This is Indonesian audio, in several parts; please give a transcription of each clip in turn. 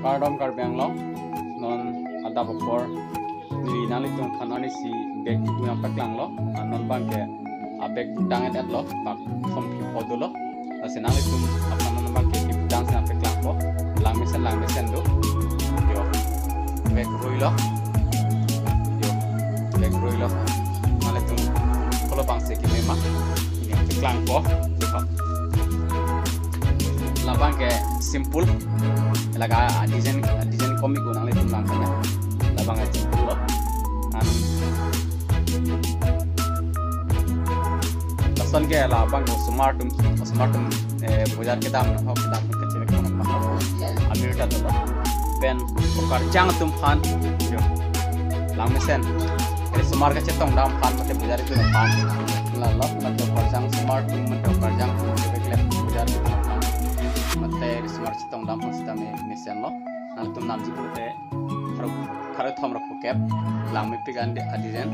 Kardom karbeng lo non ada bokor ni nali tung khanani si beg ibu yang paklang lo non bangke abek danget et lo pak som pi podo lo asenali tum apna non bangke ki dang sa paklang ko lang mesen do yo beg roi lo yo beg roi lo nali tum kalau bangse ki memang ini paklang ko yo labang ke simple laga design komik gunang itu langkahnya labang simple loh pesan ke labang smart belajar kita menghap kita kecil ambil data loh pen ukar jang tum pan yo lang mesen dari smart ke cetong dam pan mate belajar itu pan lalu mate ukar jang smart mate ukar jang belajar itu mate smart cetong dam pasta mesen lo nang tum nam jibu te kharo thom rak kep lang me pigan de adizen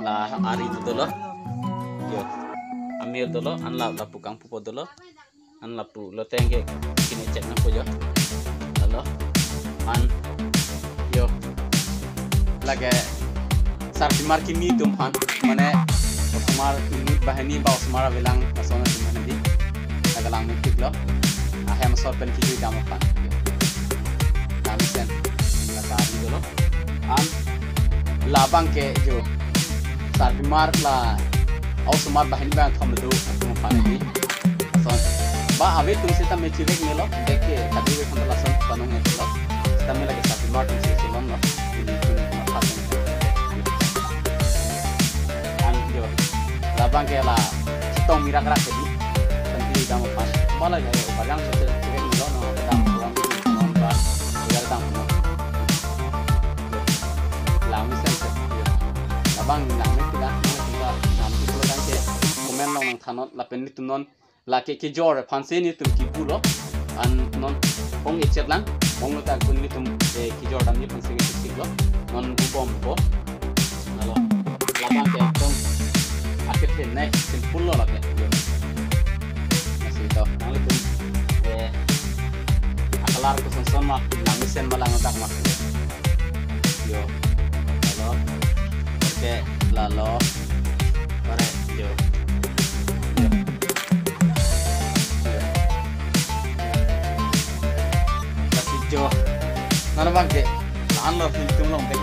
la ari dolo yo amir dolo an la pukang pupo dolo an la pu lo tenge kini cek na pujo dolo an yo lage sar kimar kimi tum han mane osmar kimi bahani ba osmara bilang pasona tum di agalang me piklo ahem sor pen kiji damokan namisen lakari dulu am labang ke jo sarmar la au smart bahan bang thom do tum phane di son ba ave tum se tam chile melo dekke tadi we kham la son panong et lo tam me lage sarmar tum se silon lo ini tum phasen an jo labang ke la tong mirak rak di tanti dam phan mala ya barang se chile melo no dam puang non ba biar dam no lamisen se labang nang me pila komen long nang thanot la pen ni tunon la ke jor phanse ni tum ki pulo an non ong echetlan ong ta kun ni tum ki jor dam ni phanse ki siklo non bu bom ko alo labang ke tong aket hen nai simple lo la ke masih to nang tum akalar ko son son ma namisen malang tak mak yo alo oke lalo ore yo jo nana bang ke lan lo film long bek